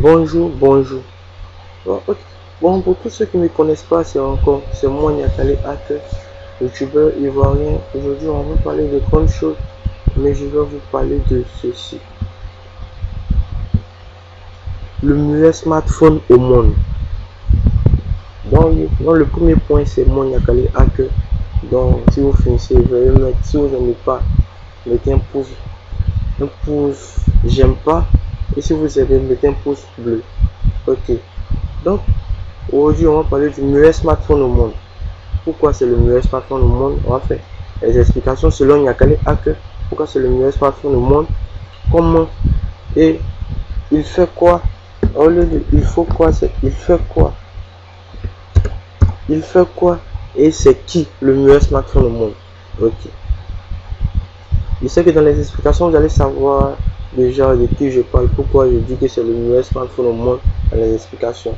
Bonjour, bonjour. Bon, ok. Bon, pour tous ceux qui ne me connaissent pas, c'est moi Niakale Hacker, youtubeur ivoirien. Aujourd'hui, on va parler de grandes choses, mais je vais vous parler de ceci. Le meilleur smartphone au monde. Donc, le premier point, c'est moi Niakale Hacker. Donc, si vous finissez, veuillez mettre, si vous n'aimez pas, mettez un pouce j'aime pas. Et si vous aimez, mettez un pouce bleu. Ok. Donc, aujourd'hui, on va parler du meilleur smartphone au monde. Pourquoi c'est le meilleur smartphone au monde? On va faire les explications selon Niakale Hacker. Pourquoi c'est le meilleur smartphone au monde? Comment? Et il fait quoi? Au lieu de il faut quoi, c'est il fait quoi? Il fait quoi? Et c'est qui le meilleur smartphone au monde? Ok. Je sais que dans les explications, vous allez savoir déjà de qui je parle. Pourquoi je dis que c'est le meilleur smartphone au monde dans les explications.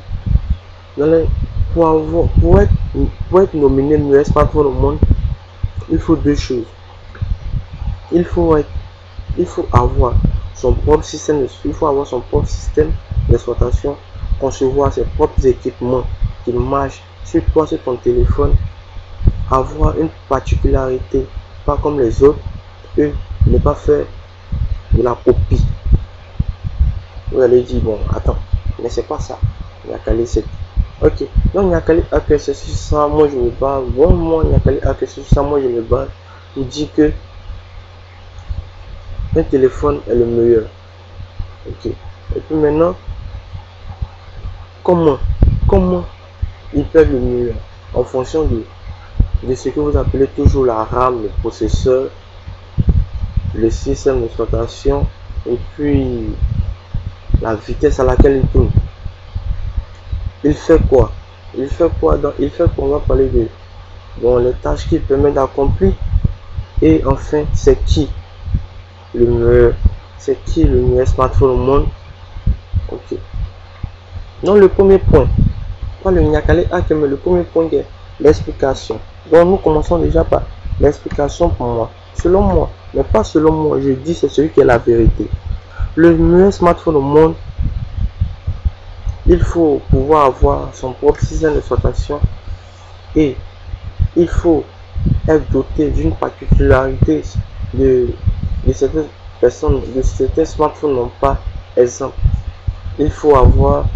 Pour être nominé meilleur smartphone au monde, il faut deux choses. Il faut avoir son propre système, d'exploitation, concevoir ses propres équipements qui marchent sur toi, sur ton téléphone, avoir une particularité, pas comme les autres, et ne pas faire de la copie. Vous allez dire, bon, attends, mais c'est pas ça. Niakale, c'est. Ok, donc Niakale Hacker, c'est sur ça, moi je me bats. Bon, moi, Niakale Hacker, c'est sur ça, moi je me bats. Il dit que un téléphone est le meilleur. Ok. Et puis maintenant, comment il peut être le meilleur en fonction de ce que vous appelez toujours la RAM, le processeur, le système d'exploitation et puis la vitesse à laquelle il tourne. Il fait quoi? Il fait quoi? On va parler de les tâches qu'il permet d'accomplir. Et enfin, c'est qui le meilleur? C'est qui le meilleur smartphone au monde? Ok. Donc le premier point, pas le Niakale Hacker, mais le premier point est l'explication. Donc nous commençons déjà par l'explication pour moi. Selon moi, mais pas selon moi, je dis c'est celui qui est la vérité. Le meilleur smartphone au monde, il faut pouvoir avoir son propre système d'exploitation et il faut être doté d'une particularité de certaines personnes, de certains smartphones n'ont pas. Exemple, il faut avoir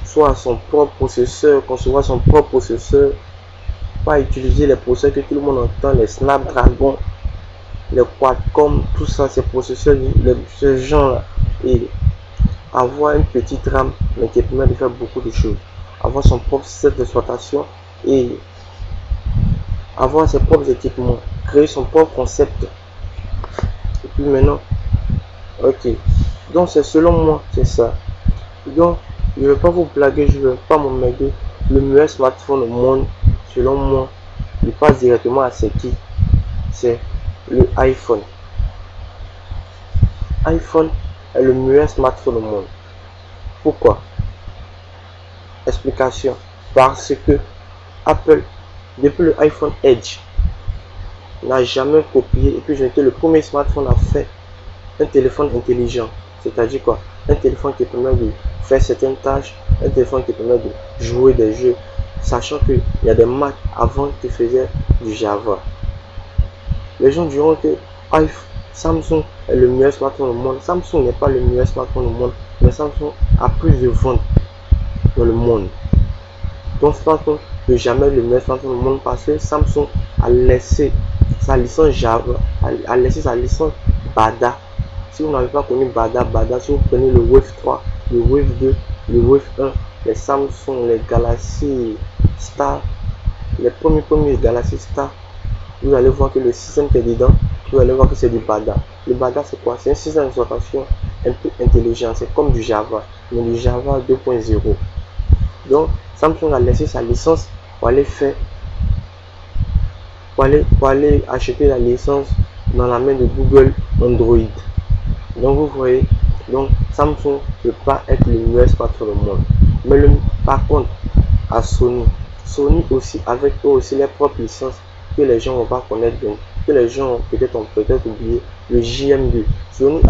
soit son propre processeur, concevoir son propre processeur, pas utiliser les processeurs que tout le monde entend, les Snapdragon, les Qualcomm, tout ça, ces processeurs, ce genre là, et avoir une petite RAM, mais qui permet de faire beaucoup de choses, avoir son propre système d'exploitation et avoir ses propres équipements, créer son propre concept. Et puis maintenant, ok, donc c'est selon moi, c'est ça. Donc, je ne vais pas vous blaguer, je ne vais pas m'emmerder. Le meilleur smartphone au monde, selon moi, il passe directement à c'est qui? C'est le iPhone. iPhone est le meilleur smartphone au monde. Pourquoi? Explication. Parce que Apple, depuis le iPhone Edge, n'a jamais copié, et puis j'ai été le premier smartphone à faire un téléphone intelligent. C'est-à-dire quoi? Un téléphone qui permet de faire certaines tâches, un téléphone qui permet de jouer des jeux, sachant qu'il y a des Mac avant qui faisaient du Java. Les gens diront que Samsung est le meilleur smartphone au monde. Samsung n'est pas le meilleur smartphone au monde, mais Samsung a plus de ventes dans le monde. Donc Samsung n'est jamais le meilleur smartphone au monde parce que Samsung a laissé sa licence Java, a laissé sa licence Bada. Si vous n'avez pas connu Bada, si vous prenez le Wave 3, le Wave 2, le Wave 1, les Samsung, les Galaxy Star, les premiers Galaxy Star, vous allez voir que le système qui est dedans, vous allez voir que c'est du Bada. Le Bada c'est quoi? C'est un système d'exploitation un peu intelligent, c'est comme du Java, mais du Java 2.0. Donc Samsung a laissé sa licence pour aller faire, pour aller acheter la licence dans la main de Google Android. Donc vous voyez, donc Samsung ne peut pas être le meilleur smartphone au monde. Mais par contre, à Sony aussi avec eux aussi les propres licences que les gens ne vont pas connaître. Donc que les gens ont peut-être oublié, le JM2. Sony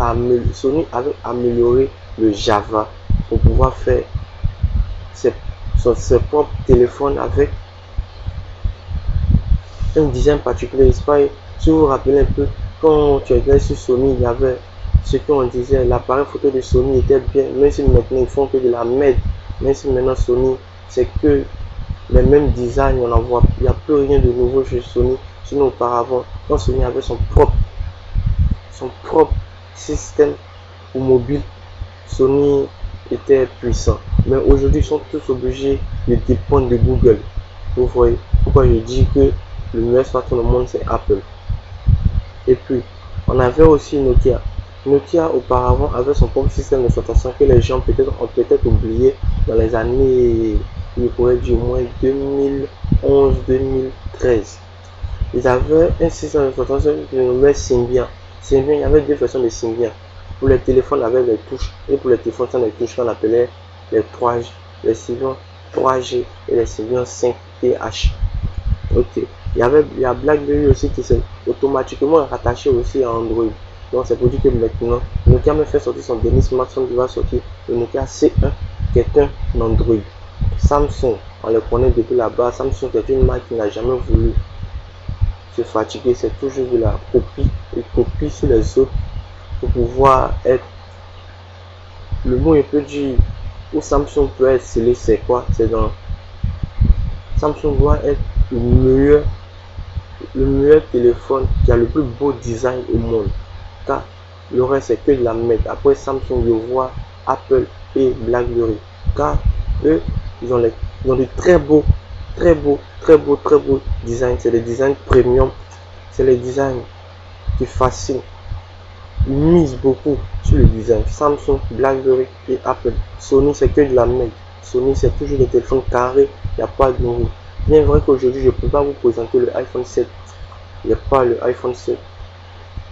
avait amélioré le Java pour pouvoir faire ses propres téléphones avec un design particulier. Si vous vous rappelez un peu, quand tu étais sur Sony, il y avait ce qu'on disait, l'appareil photo de Sony était bien, même si maintenant ils font que de la merde, même si maintenant Sony, c'est que les mêmes designs, on en voit, il n'y a plus rien de nouveau chez Sony. Sinon auparavant, quand Sony avait son propre système pour mobile, Sony était puissant. Mais aujourd'hui, ils sont tous obligés de dépendre de Google. Vous voyez pourquoi je dis que le meilleur smartphone au monde, c'est Apple. Et puis, on avait aussi Nokia. Nokia, auparavant, avait son propre système d'exploitation que les gens ont peut-être oublié dans les années, je pourrais dire au moins 2011-2013. Ils avaient un système d'exploitation qui se nommait Symbian. Symbian, il y avait deux versions de Symbian. Pour les téléphones avec les touches et pour les téléphones sans les touches, qu'on appelait les 3G, les Symbian 3G et les Symbian 5TH. Ok. Il y a BlackBerry aussi qui s'est automatiquement rattaché aussi à Android. Donc c'est pour dire que maintenant, Nokia me fait sortir son dernier smartphone qui va sortir, le Nokia C1, qui est un Android. Samsung, on le connaît depuis là-bas. Samsung est une marque qui n'a jamais voulu se fatiguer, c'est toujours de la copie et copie sur les autres pour pouvoir être. Le mot un peu dit où Samsung peut être scellé, c'est quoi? C'est dans Samsung doit être le meilleur téléphone qui a le plus beau design au monde. Car le reste c'est que de la merde. Après Samsung, je vois Apple et BlackBerry. Car eux, ils ont de très beaux designs. C'est des designs premium. C'est les designs qui fascinent. Ils misent beaucoup sur le design. Samsung, BlackBerry et Apple. Sony, c'est que de la merde. Sony, c'est toujours des téléphones carrés. Il n'y a pas de nouveau. Bien vrai qu'aujourd'hui, je ne peux pas vous présenter le iPhone 7. Il n'y a pas le iPhone 7.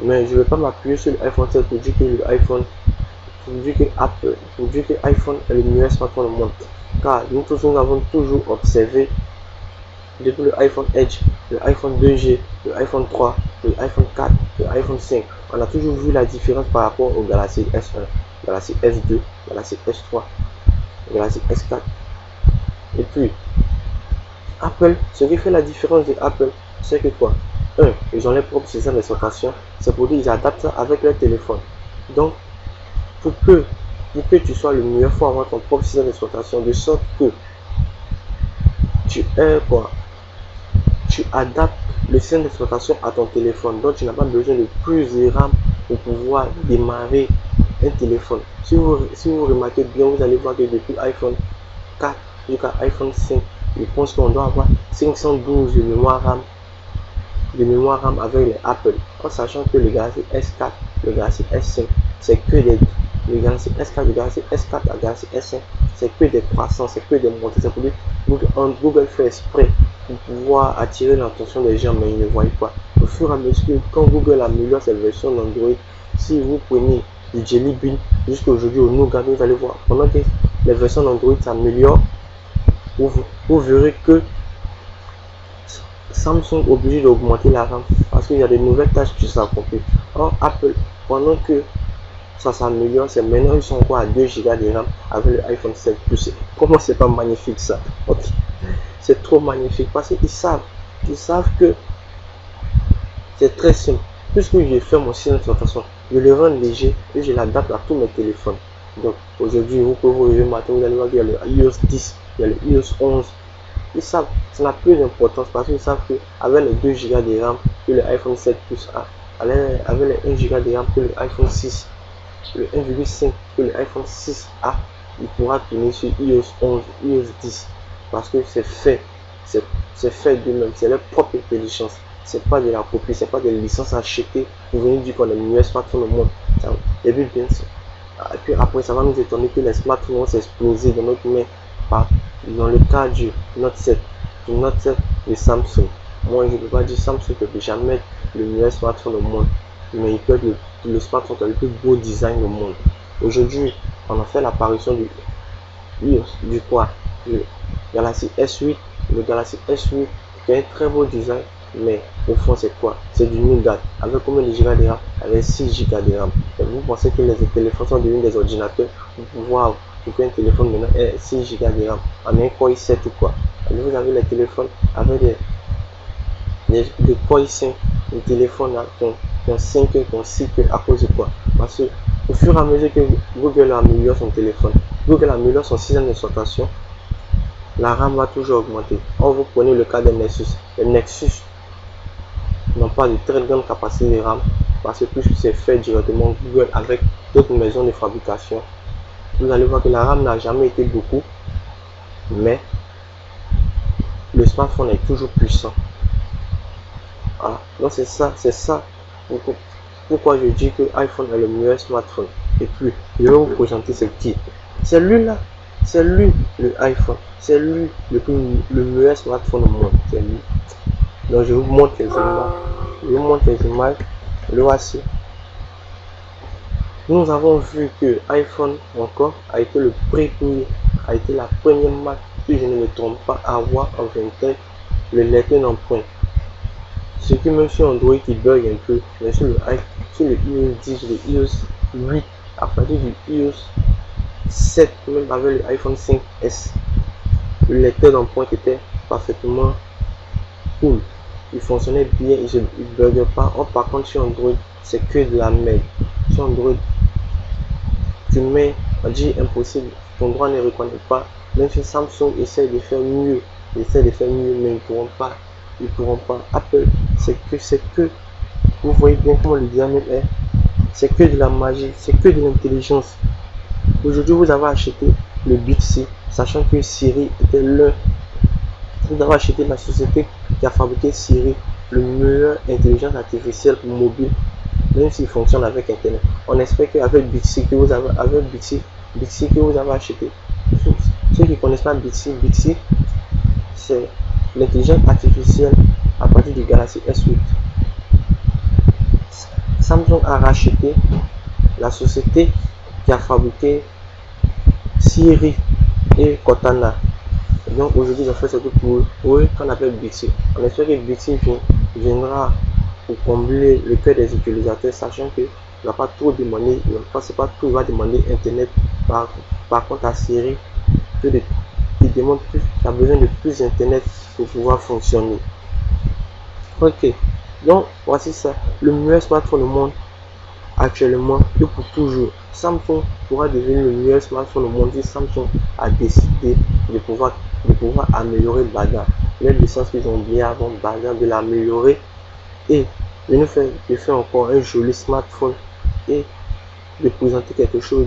Mais je ne vais pas m'appuyer sur l'iPhone 7 pour dire que l'iPhone, pour dire que Apple, pour dire que l'iPhone est le meilleur smartphone au monde. Car nous tous, nous avons toujours observé depuis le iPhone Edge, le iPhone 2G, le iPhone 3, le iPhone 4, le iPhone 5. On a toujours vu la différence par rapport au Galaxy S1, Galaxy S2, Galaxy S3, Galaxy S4. Et puis, Apple, ce qui fait la différence de Apple, c'est que quoi? Ils ont leur propre système d'exploitation. C'est pour dire qu'ils adaptent ça avec leur téléphone. Donc, pour que tu sois le meilleur, il faut avoir ton propre système d'exploitation de sorte que tu adaptes le système d'exploitation à ton téléphone. Donc, tu n'as pas besoin de plus de RAM pour pouvoir démarrer un téléphone. Si vous remarquez bien, vous allez voir que depuis iPhone 4 jusqu'à iPhone 5, je pense qu'on doit avoir 512 de mémoire RAM avec les Apple, en sachant que le Galaxy S4, le Galaxy S5, c'est que des le Galaxy S4, le Galaxy S4, le Galaxy S5, c'est que des croissants, c'est que des montées. C'est pour dire Google fait exprès pour pouvoir attirer l'attention des gens, mais ils ne voient pas. Au fur et à mesure, quand Google améliore cette version d'Android, si vous prenez du Jelly Bean jusqu'à aujourd'hui au Nougat, vous allez voir, pendant que les versions d'Android s'améliorent, vous verrez que Samsung est obligé d'augmenter la RAM parce qu'il y a de nouvelles tâches qui s'accomplissent. Or, Apple, pendant que ça s'améliore, c'est maintenant ils sont encore à 2 Go de RAM avec le iPhone 7 Plus. Comment c'est pas magnifique ça? Okay. C'est trop magnifique parce qu'ils savent que c'est très simple. Puisque j'ai fait mon système d'exploitation, je le rends léger et je l'adapte à tous mes téléphones. Donc aujourd'hui, vous pouvez vous réveiller matin, vous allez voir qu'il y a le iOS 10, il y a le iOS 11. Ils savent, ça n'a plus d'importance parce qu'ils savent qu'avec les 2 Go de RAM que le iPhone 7 Plus a, avec les 1 Go de RAM que le iPhone 6, le 1,5 que le iPhone 6 a, il pourra tourner sur iOS 11, iOS 10 parce que c'est fait d'eux-mêmes, c'est leur propre intelligence. C'est pas de la copie, c'est pas des licences achetées pour venir dire qu'on est le meilleur smartphone au monde. Et puis bien sûr, et puis après ça va nous étonner que les smartphones vont s'exploser dans notre main. Dans le cas du Note 7, de Samsung, moi je ne peux pas dire Samsung ne peut jamais être le meilleur smartphone au monde, mais il peut être le smartphone qui a le plus beau design au monde. Aujourd'hui, on a fait l'apparition du Galaxy S8, le Galaxy S8 qui a un très beau design, mais au fond c'est quoi? C'est du nougat. Avec combien de gigas de RAM? Avec 6 Go de RAM. Et vous pensez que les téléphones sont devenus des ordinateurs? Waouh, un téléphone maintenant est 6 Go de RAM. En un Core i7 ou quoi? Et vous avez les téléphones avec des Core i5, des téléphones là, qui ont 5 qui ont 6 à cause de quoi? Parce que au fur et à mesure que Google améliore son téléphone, Google améliore son système d'exploitation, la RAM va toujours augmenter. Or, vous prenez le cas des Nexus. Les Nexus n'ont pas de très grande capacité de RAM parce que puisque c'est fait directement Google avec d'autres maisons de fabrication, vous allez voir que la RAM n'a jamais été beaucoup, mais le smartphone est toujours puissant. Voilà. Donc c'est ça pourquoi je dis que iPhone est le meilleur smartphone. Et puis je vais vous présenter ce qui. C'est lui là, c'est lui le iPhone, c'est lui le meilleur smartphone au monde, c'est lui. Donc je vous montre les images, le voici. Nous avons vu que iPhone encore a été a été la première marque, si je ne me trompe pas, à avoir inventé le lecteur d'empreinte. Ce qui même sur Android qui bug un peu, mais sur le iOS 10, le iOS 8, à partir du iOS 7, même avec le iPhone 5S, le lecteur d'empreinte était parfaitement cool. Il fonctionnait bien, il ne buguait pas. Or, par contre, sur Android, c'est que de la merde. Sur Android, tu mets, on dit impossible, ton droit ne reconnaît pas. Même si Samsung essaie de faire mieux, mais ils ne pourront pas. Ils pourront pas. Apple, c'est que, vous voyez bien comment le diamètre est. C'est que de la magie, c'est que de l'intelligence. Aujourd'hui, vous avez acheté le Bixby, sachant que Siri était l'un. Vous avez acheté la société qui a fabriqué Siri, le meilleur intelligence artificielle mobile, même s'il fonctionne avec Internet. On espère qu'avec Bixby que vous avez, acheté, ceux qui ne connaissent pas Bixby, c'est l'intelligence artificielle à partir du Galaxy S8. Samsung a racheté la société qui a fabriqué Siri et Cortana. Donc aujourd'hui, ils ont fait ce que pour eux qu'on appelle Bixby. On espère que Bixby viendra pour combler le cœur des utilisateurs, sachant que il ne va pas trop demander, c'est pas tout, il va demander Internet. Par contre, à Siri, il demande plus, il a besoin de plus Internet pour pouvoir fonctionner. Ok, donc voici ça, le meilleur smartphone au monde actuellement et pour toujours. Samsung pourra devenir le meilleur smartphone au monde si Samsung a décidé de pouvoir améliorer le bagage. Les licences qu'ils ont oublié avant bagage, de l'améliorer et de faire encore un joli smartphone et de présenter quelque chose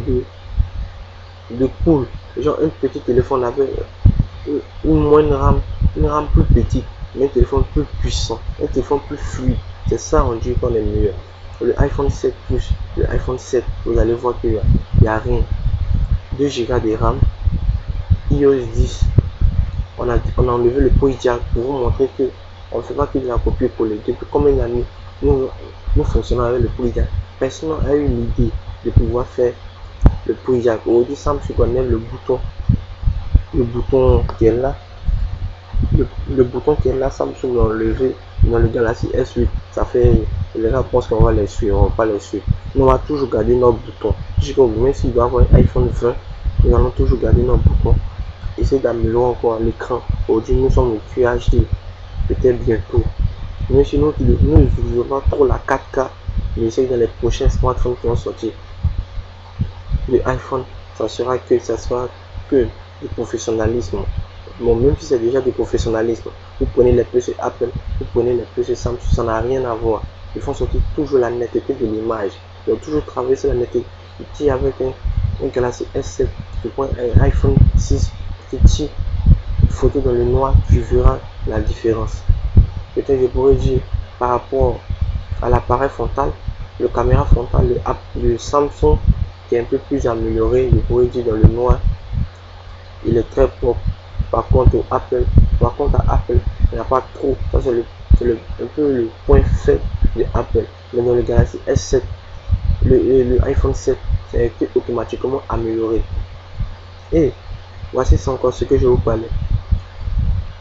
de cool. Genre un petit téléphone avec une RAM plus petite, mais un téléphone plus puissant, un téléphone plus fluide. C'est ça on dit qu'on est meilleur. Le iPhone 7 Plus, le iPhone 7, vous allez voir qu'il n'y a rien. 2 Go de RAM, iOS 10. On a enlevé le push jack pour vous montrer que on ne fait pas que de la copier-coller. Depuis combien d'années nous fonctionnons avec le push jack? Personne n'a eu l'idée de pouvoir faire le push jack. Aujourd'hui, Samsung enlève le bouton qui est là. Le bouton qui est là, Samsung l'a enlevé dans le Galaxy S8. Ça fait les gens pensent qu'on va les suivre, on va pas les suivre. Nous on va toujours garder nos boutons. Même s'il doit avoir un iPhone 20, nous allons toujours garder nos boutons. Essayer d'améliorer encore l'écran. Aujourd'hui, nous sommes au QHD. Peut-être bientôt. Mais si nous n'utilisons pas trop la 4K, mais essayer dans les prochains smartphones qui vont sortir. Le iPhone, ça sera que du professionnalisme. Bon, même si c'est déjà du professionnalisme, vous prenez les PC Apple, vous prenez les PC Samsung, ça n'a rien à voir. Ils font sortir toujours la netteté de l'image. Ils ont toujours travaillé sur la netteté. Ici, avec un Galaxy S7, je prends un iPhone 6, petit photo dans le noir, tu verras la différence. Peut-être je pourrais dire par rapport à l'appareil frontal, le caméra frontal, le Samsung qui est un peu plus amélioré, je pourrais dire dans le noir, il est très propre. Par contre, à Apple, il n'y a pas trop. Ça, c'est un peu le point faible de Apple. Mais dans le Galaxy S7, le iPhone 7, c'est automatiquement amélioré. Et voici encore ce que je vous parlais.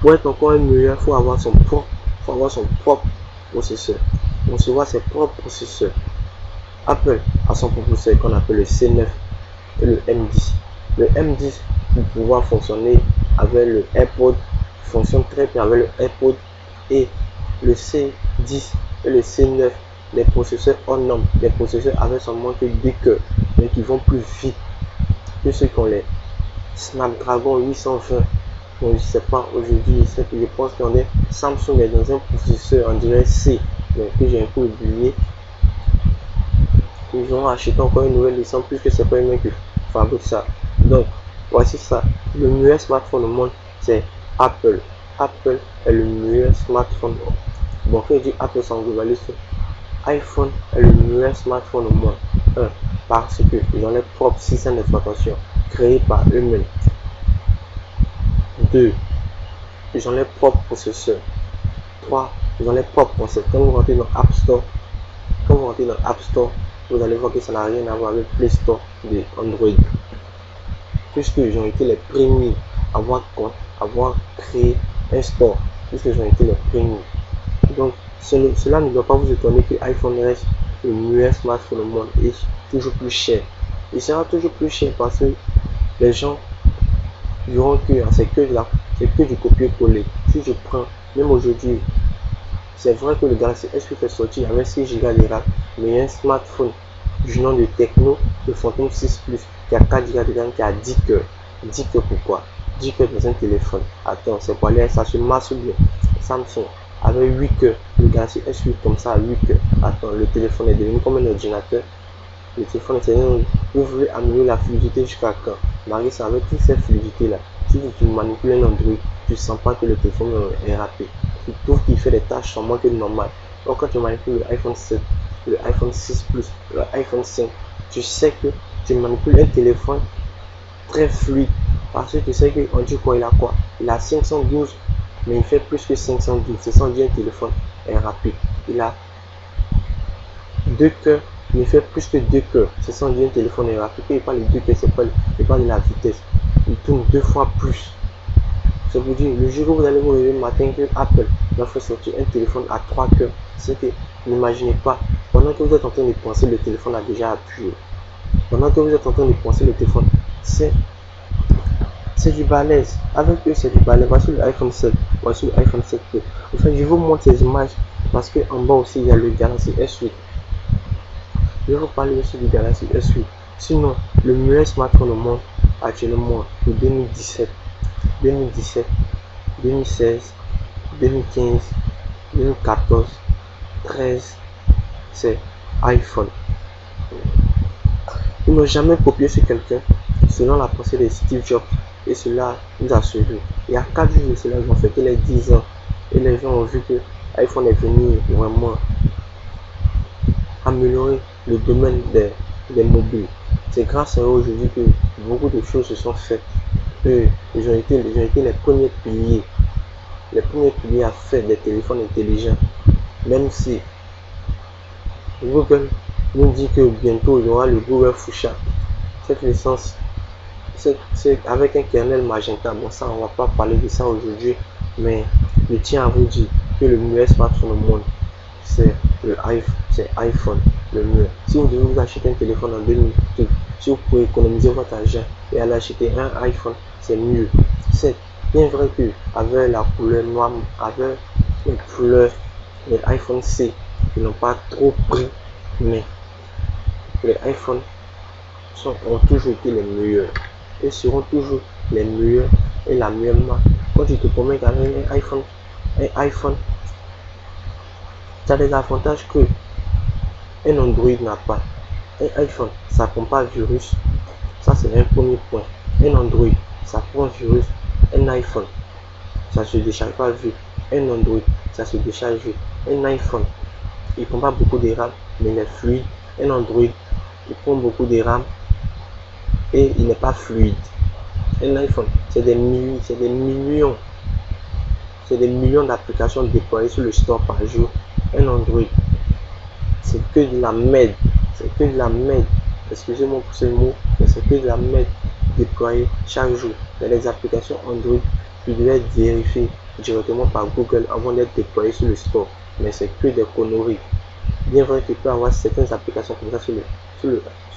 Pour être encore meilleur, il faut avoir son faut avoir son propre processeur, concevoir ses propres processeurs. Apple a son processeur qu'on appelle le C9 et le M10. Le M10 pour pouvoir fonctionner avec le AirPod fonctionne très bien avec le AirPod, et le C10 et le C9, les processeurs hors normes, les processeurs avec seulement que 2 cœurs, mais qui vont plus vite que ceux qui ont les Snapdragon 820. Donc je sais pas, aujourd'hui je pense qu'on est Samsung est dans un processeur, on dirait C, mais que j'ai un peu oublié. Ils ont acheté encore une nouvelle licence puisque c'est pas eux qui fabriquent ça. Donc voici ça, le meilleur smartphone au monde c'est Apple. Apple est le meilleur smartphone. Bon, quand je dis Apple, c'est en globalité. iPhone est le meilleur smartphone au monde. 1. Parce qu'ils ont leur propre système d'exploitation créé par eux-mêmes. 2. Ils ont leur propre processeur. 3. Ils ont leur propre concept. Quand vous rentrez dans App Store, vous allez voir que ça n'a rien à voir avec Play Store de Android. Puisqu'ils ont été les premiers à avoir créé un store, puisqu'ils ont été les premiers. Donc cela ne doit pas vous étonner que l'iPhone reste le meilleur smartphone au monde et toujours plus cher. Il sera toujours plus cher parce que les gens diront que c'est que du copier-coller. Si je prends, même aujourd'hui, c'est vrai que le Galaxy S8 est sorti avec 6 Go de RAM, mais il y a un smartphone du nom de Tecno, le Phantom 6 Plus, qui a 4 Go de RAM, qui a 10 cœurs. 10 cœurs pourquoi? 10 cœurs dans un téléphone. Attends, c'est pour aller, ça se masse bien. Samsung avec 8 cœurs, le Galaxy S8 comme ça à 8 cœurs. Attends, le téléphone est devenu comme un ordinateur. Le téléphone, c'est un, vous voulez améliorer la fluidité jusqu'à quand? Marie, ça avec toute cette fluidité là. Si tu manipules un Android, tu ne sens pas que le téléphone est râpé. Tu trouves qu'il fait des tâches sans moins que normal. Donc quand tu manipules le iPhone 7, le iPhone 6 Plus, le iPhone 5, tu sais que tu manipules un téléphone très fluide. Parce que tu sais qu'on dit quoi, il a quoi? Il a 512, mais il fait plus que 512. C'est sans dire un téléphone est rapide. Il a 2 cœurs, mais il fait plus que 2 cœurs. C'est sans dire un téléphone est rapide. Il parle de 2 cœurs, c'est pas de la vitesse. Il tourne 2 fois plus. Ça vous dit, le jour où vous allez vous réveiller le matin que Apple va faire sortir un téléphone à 3 cœurs, c'est que n'imaginez pas, pendant que vous êtes en train de penser, le téléphone a déjà appuyé. Pendant que vous êtes en train de penser, le téléphone, c'est du balèze. Avec eux, c'est du balèze. Voici le iPhone 7, voici le iPhone 7 Pro. En fait, je vous montre ces images parce qu'en bas aussi, il y a le Galaxy S8. Je vais vous parler aussi du Galaxy S8. Sinon, le meilleur smartphone au monde actuellement pour 2017, 2016, 2015, 2014, 13, c'est iPhone. Ils n'ont jamais copié sur quelqu'un selon la pensée de Steve Jobs, et cela nous a suivi. Il y a 4 jours de cela, ils ont fêté les 10 ans et les gens ont vu que l'iPhone est venu vraiment améliorer le domaine des mobiles. C'est grâce à eux aujourd'hui que beaucoup de choses se sont faites. Ils ont été les premiers piliers à faire des téléphones intelligents. Même si Google nous dit que bientôt il y aura le Google Fuchsia. Cette licence, c'est avec un kernel Magenta. Bon, ça on va pas parler de ça aujourd'hui, mais je tiens à vous dire que le meilleur smartphone au monde c'est iPhone, le mieux. Si vous devez vous acheter un téléphone en 2022, si vous pouvez économiser votre argent et aller acheter un iPhone, c'est mieux. C'est bien vrai que avec la couleur noire, avec les couleurs, les iPhone C, ils n'ont pas trop pris, mais les iPhones ont toujours été les meilleurs et seront toujours les meilleurs et la meilleure marque. Quand tu te promets qu'avec un iPhone, ça a des avantages que un Android n'a pas. Un iPhone, ça ne prend pas virus. Ça, c'est un premier point. Un Android, ça prend virus. Un iPhone, ça se décharge pas vite. Un Android, ça se décharge vite. Un iPhone, il prend pas beaucoup de RAM, mais il est fluide. Un Android, il prend beaucoup de RAM et il n'est pas fluide. Un iPhone, c'est des millions d'applications déployées sur le store par jour. Un Android, c'est que de la merde. C'est que de la merde. Excusez-moi pour ce mot, mais c'est que de la merde déployée chaque jour. Il y a des applications Android, tu devais vérifier directement par Google avant d'être déployé sur le store. Mais c'est que des conneries. Bien vrai que tu peux avoir certaines applications comme ça sur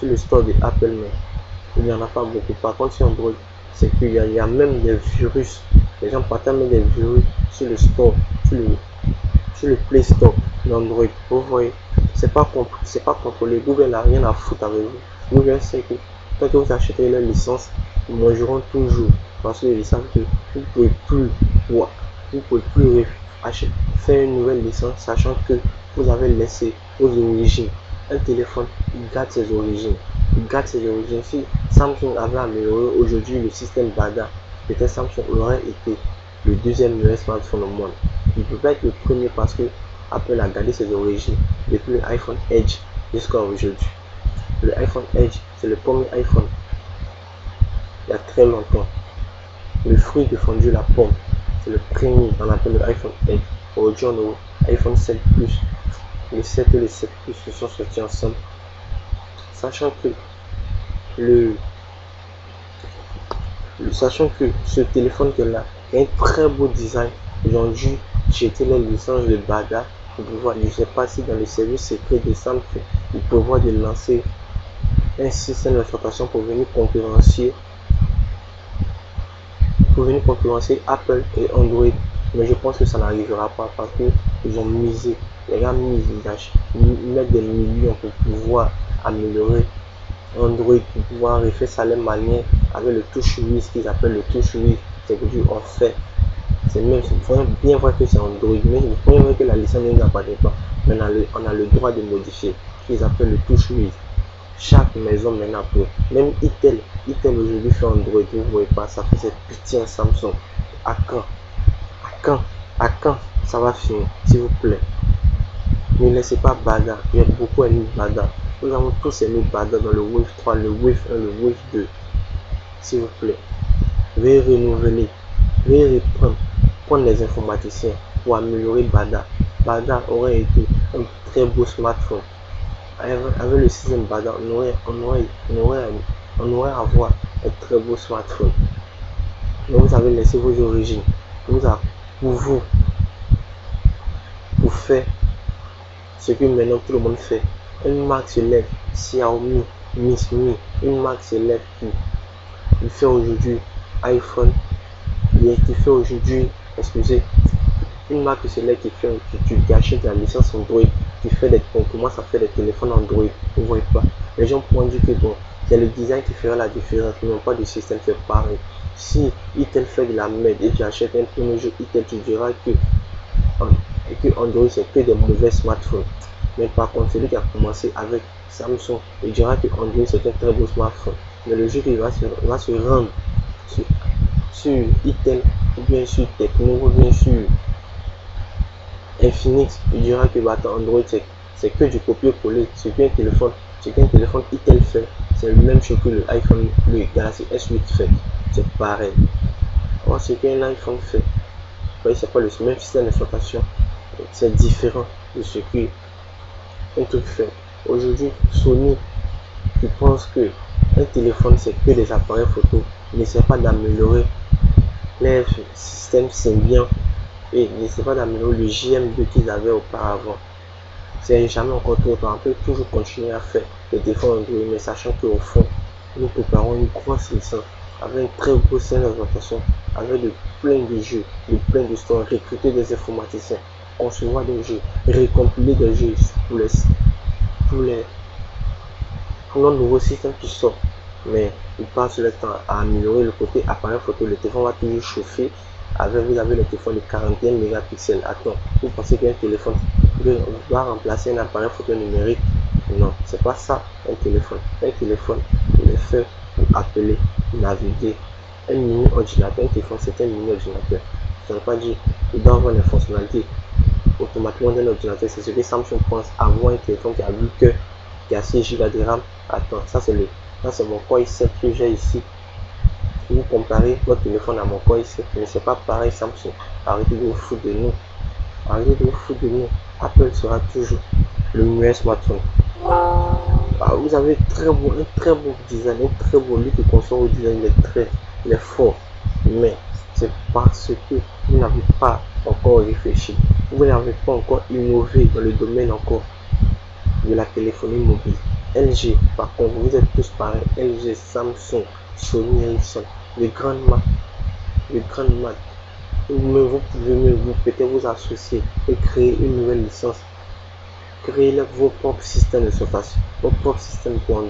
le store de Apple, mais il n'y en a pas beaucoup. Par contre, sur Android, c'est qu'il y a même des virus. Les gens partagent même des virus sur le store, sur le Play Store d'Android. Vous voyez, c'est pas contrôlé. Google n'a rien à foutre avec vous. Google sait que tant que vous achetez leur licence, ils mangeront toujours. Parce qu'ils savent que vous ne pouvez plus faire une nouvelle licence, sachant que vous avez laissé vos origines. Un téléphone, il garde ses origines. Il garde ses origines. Si Samsung avait amélioré aujourd'hui le système BADA, peut-être Samsung aurait été le deuxième meilleur smartphone au monde. Il ne peut pas être le premier parce que Apple a gardé ses origines depuis le iPhone Edge jusqu'à aujourd'hui. Le iPhone Edge, c'est le premier iPhone il y a très longtemps. Le fruit défendu la pomme, c'est le premier, on appelle le iPhone Edge. Aujourd'hui, on a l'iPhone 7 Plus. Le 7 et le 7 Plus se sont sortis ensemble. Sachant que ce téléphone que là a un très beau design. Ils ont dû jeter la licence de BADA pour pouvoir, je ne sais pas si dans le service secret de Samsung, ils prévoient de lancer un système d'exploitation pour venir concurrencer Apple et Android. Mais je pense que ça n'arrivera pas parce qu'ils ont misé, les gars ils mettent des millions pour pouvoir améliorer Android, pour pouvoir refaire ça les manières avec le TouchWiz qu'ils appellent le TouchWiz. C'est que en fait, c'est bien vrai que c'est Android, mais il faut bien vrai que la licence ne nous appartient pas. Mais on a le droit de modifier, qu'ils appellent le TouchWiz. Chaque maison maintenant peut, même Itel aujourd'hui fait Android, vous ne voyez pas, ça fait cette pitié à Samsung. À quand ça va finir, s'il vous plaît. Ne laissez pas BADA, j'ai beaucoup aimé BADA. Nous avons tous aimé BADA dans le Wave 3, le Wave 1, le Wave 2. S'il vous plaît, veuillez renouveler, veuillez prendre les informaticiens pour améliorer BADA. BADA aurait été un très beau smartphone. Avec le système BADA, on aurait à avoir un très beau smartphone. Mais vous avez laissé vos origines. Pour faire ce que maintenant tout le monde fait. Une marque se lève, Xiaomi, Mi, une marque se lève qui fait aujourd'hui iPhone, qui fait aujourd'hui, une marque se lève qui achète la licence Android, on commence à faire des téléphones Android, vous voyez pas. Les gens pourront dire que bon, c'est le design qui fera la différence, mais non pas de système, c'est pareil. Si Itel fait de la merde et tu achètes un premier jeu Itel, tu diras que Android c'est que des mauvais smartphones. Mais par contre, celui qui a commencé avec Samsung, il dira que Android c'est un très beau smartphone. Mais le jour qu'il va se rendre sur Itel, ou bien sur Tecno, ou bien sur Infinix, il dira que Android c'est que du copier-coller. Ce qu'un téléphone Itel fait, c'est le même chose que le iPhone, le Galaxy S8 fait. C'est pareil. Or, ce qu'un iPhone fait, c'est pas le même système d'exploitation. C'est différent de ce qu'un truc fait. Aujourd'hui, Sony qui pense que un téléphone c'est que des appareils photo, n'essaie pas d'améliorer les systèmes Symbian et n'essaie pas d'améliorer le JM2 qu'ils avaient auparavant. C'est jamais encore trop tard. On peut toujours continuer à faire des téléphones Android, mais sachant qu'au fond, nous préparons une grosse licence avec un très beau système d'exploitation, avec plein de jeux, plein d'histoires, recruter des informaticiens, concevoir des jeux, récompiler des jeux pour nos nouveaux systèmes qui sortent. Mais il passe le temps à améliorer le côté appareil photo. Le téléphone va toujours chauffer. Vous avez le téléphone de 41 mégapixels. Attends, vous pensez qu'un téléphone va remplacer un appareil photo numérique? Non, c'est pas ça un téléphone. Un téléphone, il est fait pour appeler, naviguer. Un mini ordinateur, un téléphone c'est un mini ordinateur. Ça ne veut pas dire qu'il doit avoir les fonctionnalités automatiquement d'un ordinateur. C'est ce que Samsung pense, avoir un téléphone qui a 8 cœurs, qui a 6 Go de RAM. Attends, ça c'est mon Core i7 que j'ai ici. Vous comparez votre téléphone à mon Core i7, mais c'est pas pareil. Samsung, arrêtez de vous foutre de nous. Apple sera toujours le meilleur smartphone. Vous avez un très beau design, un très beau lui qui conçoit au design, il est fort. Mais c'est parce que vous n'avez pas encore réfléchi, vous n'avez pas encore innové dans le domaine encore de la téléphonie mobile. LG, par contre, vous êtes tous pareils. LG, Samsung, Sony, Ericsson, les grandes marques, vous pouvez peut-être vous associer et créer une nouvelle licence. Créez vos propres systèmes de surface, vos propres systèmes pour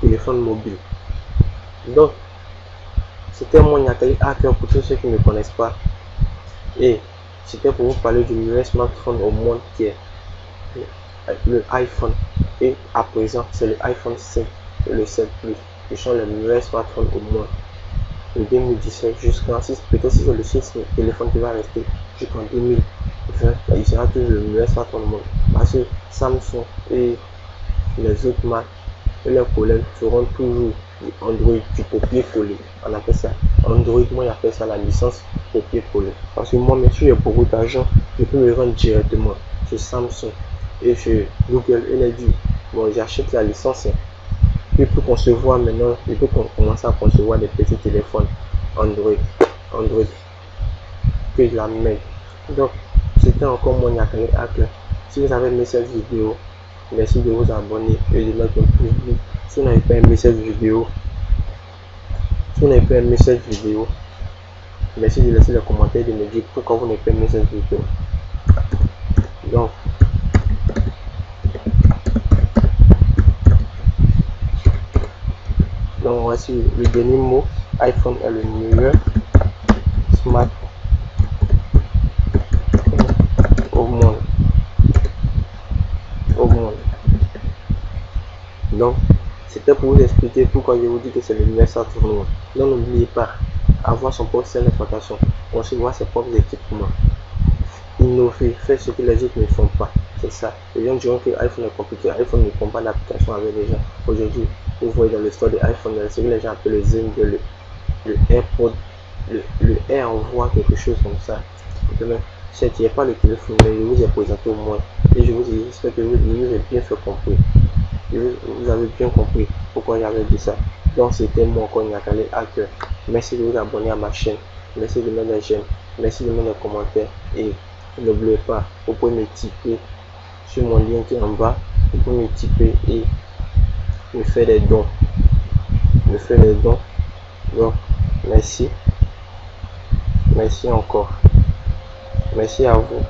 téléphone mobile. Donc, c'était mon Yakali Hacker pour tous ceux qui ne me connaissent pas. Et c'était pour vous parler du meilleur smartphone au monde qui est le iPhone. Et à présent, c'est le iPhone 5 et le 7 Plus qui sont les meilleurs smartphones au monde. De 2017 jusqu'en 6, peut-être si c'est le 6 téléphone qui va rester jusqu'en 2020, il sera toujours le meilleur smartphone au monde. Parce que Samsung et les autres marques et leurs collègues feront toujours Android du copier-coller. On appelle ça Android, moi j'appelle ça la licence copier-coller. Parce que moi, même si j'ai beaucoup d'argent, je peux me rendre directement sur Samsung et chez Google et les dire bon, j'achète la licence. Je peux concevoir maintenant, je peux commencer à concevoir des petits téléphones Android que je la mets. Donc, c'était encore mon Yakali Hacker. Si vous avez aimé cette vidéo, merci de vous abonner et de mettre un pouce bleu. Si vous n'avez pas aimé cette vidéo, merci de laisser les commentaires et de me dire pourquoi vous n'avez pas aimé cette vidéo. Donc voici le dernier mot. iPhone est le meilleur smartphone au monde. Donc c'était pour vous expliquer pourquoi je vous dis que c'est le meilleur smartphone au monde. Donc n'oubliez pas, avoir son propre système d'exploitation, concevoir ses propres équipements, innover, faire ce que les autres ne font pas. C'est ça. Les gens diront que l'iPhone est compliqué, l'iPhone ne prend pas d'application avec les gens. Aujourd'hui, vous voyez dans le store de iPhone, ce que les gens appellent le Zen, le AirPod, le Air envoie quelque chose comme ça. Certes, il n'y a pas le téléphone, mais je vous ai présenté au moins. Et j'espère que vous avez bien fait comprendre. Vous avez bien compris pourquoi j'avais dit ça. Donc c'était moi encore Yakali Hacker. Merci de vous abonner à ma chaîne. Merci de mettre des j'aime. Merci de mettre des commentaires. Et n'oubliez pas, vous pouvez me tiper sur mon lien qui est en bas. Vous pouvez me tiper et me faire des dons. Donc merci. Merci encore. Merci à vous.